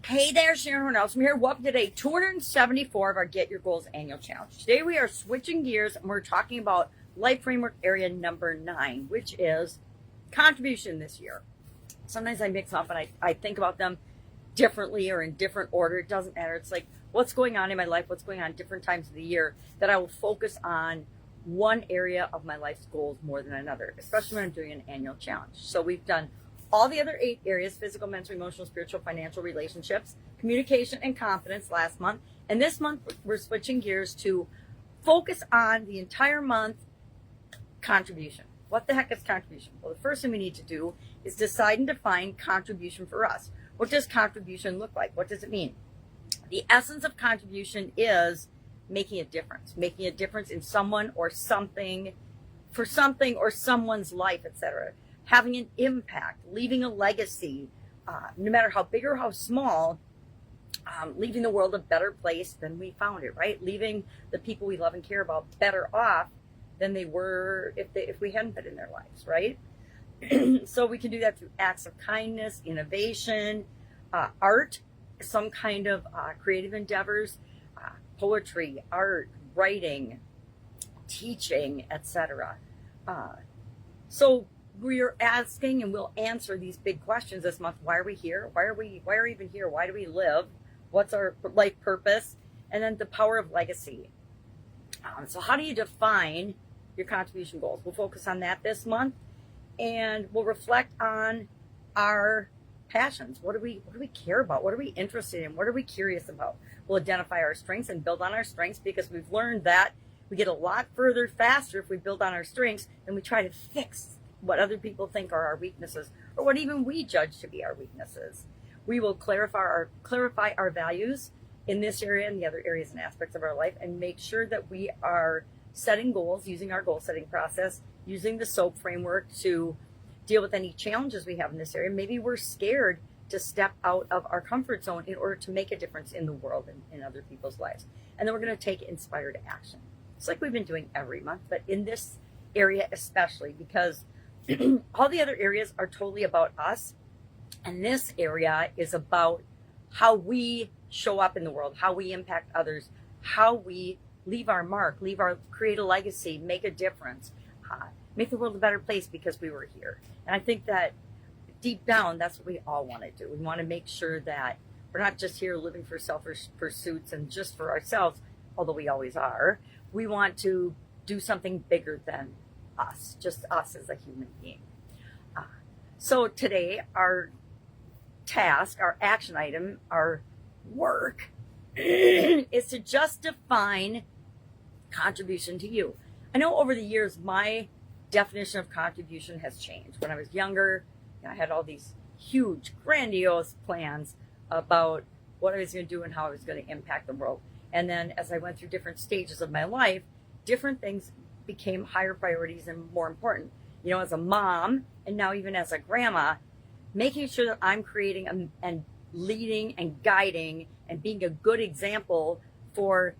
Hey there, Sharon Horne-Ellstrom here. Welcome to day 274 of our Get Your Goals annual challenge. Today we are switching gears and we're talking about life framework area number 9, which is contribution this year. Sometimes I mix up and I think about them differently or in different order. It doesn't matter. It's like what's going on in my life, what's going on different times of the year, that I will focus on one area of my life's goals more than another, especially when I'm doing an annual challenge. So we've done all the other 8 areas: physical, mental, emotional, spiritual, financial, relationships, communication, and confidence last month. And this month, we're switching gears to focus on the entire month contribution. What the heck is contribution? Well, the first thing we need to do is decide and define contribution for us. What does contribution look like? What does it mean? The essence of contribution is making a difference in someone or something, for something or someone's life, etc. Having an impact, leaving a legacy, no matter how big or how small, leaving the world a better place than we found it, right? Leaving the people we love and care about better off than they were if we hadn't been in their lives, right? So we can do that through acts of kindness, innovation, art, some kind of creative endeavors, poetry, art, writing, teaching, etc. So we're asking and we'll answer these big questions this month. Why are we here? Why are we even here? Why do we live? What's our life purpose? And then the power of legacy. So how do you define your contribution goals? We'll focus on that this month, and we'll reflect on our passions. What do we care about? What are we interested in? What are we curious about? We'll identify our strengths and build on our strengths, because we've learned that we get a lot further faster if we build on our strengths than we try to fix what other people think are our weaknesses, or what even we judge to be our weaknesses. We will clarify our values in this area and the other areas and aspects of our life, and make sure that we are setting goals using our goal setting process, using the SOAP framework to deal with any challenges we have in this area. Maybe we're scared to step out of our comfort zone in order to make a difference in the world and in other people's lives. And then we're going to take inspired action. It's like we've been doing every month, but in this area especially, because all the other areas are totally about us, and this area is about how we show up in the world, how we impact others, how we leave our mark, create a legacy, make a difference, make the world a better place because we were here. And I think that deep down, that's what we all want to do. We want to make sure that we're not just here living for selfish pursuits and just for ourselves, although we always are. We want to do something bigger than us, just us as a human being. So today, our task, our action item, our work is to just define contribution to you. I know over the years, my definition of contribution has changed. When I was younger, I had all these huge, grandiose plans about what I was going to do and how I was going to impact the world. And then as I went through different stages of my life, different things became higher priorities and more important. You know, as a mom, and now even as a grandma, making sure that I'm creating and leading and guiding and being a good example for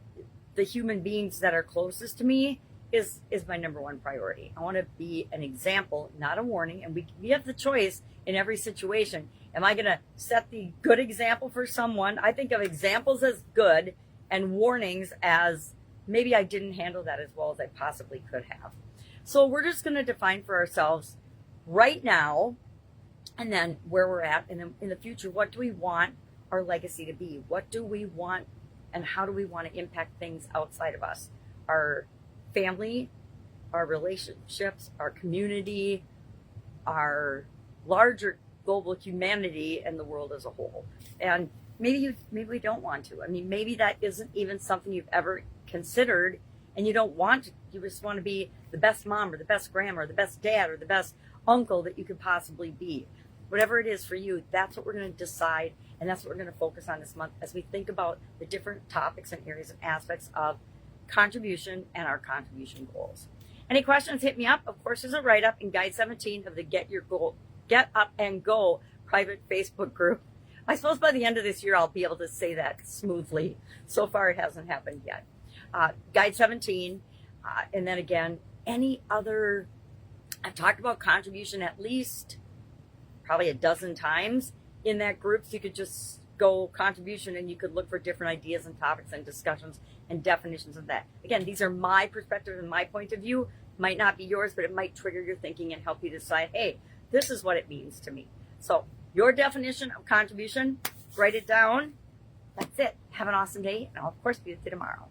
the human beings that are closest to me is my number one priority. I want to be an example, not a warning. And we have the choice in every situation. Am I going to set the good example for someone? I think of examples as good and warnings as maybe I didn't handle that as well as I possibly could have. So we're just going to define for ourselves right now, and then where we're at, and then in the future, what do we want our legacy to be? What do we want, and how do we want to impact things outside of us? Our family, our relationships, our community, our larger global humanity, and the world as a whole. And maybe we don't want to. I mean, maybe that isn't even something you've ever considered, and you don't want to. You just want to be the best mom or the best grandma or the best dad or the best uncle that you could possibly be. Whatever it is for you, that's what we're going to decide, and that's what we're going to focus on this month as we think about the different topics and areas and aspects of contribution and our contribution goals. Any questions, hit me up. Of course, there's a write-up in Guide 17 of the Get Up and Go private Facebook group. I suppose by the end of this year, I'll be able to say that smoothly. So far, it hasn't happened yet. Guide 17, and then again, any other, I've talked about contribution at least probably a dozen times in that group, so you could just go contribution and you could look for different ideas and topics and discussions and definitions of that. Again, these are my perspective and my point of view. Might not be yours, but it might trigger your thinking and help you decide, hey, this is what it means to me. So your definition of contribution, write it down. That's it. Have an awesome day, and I'll of course be with you tomorrow.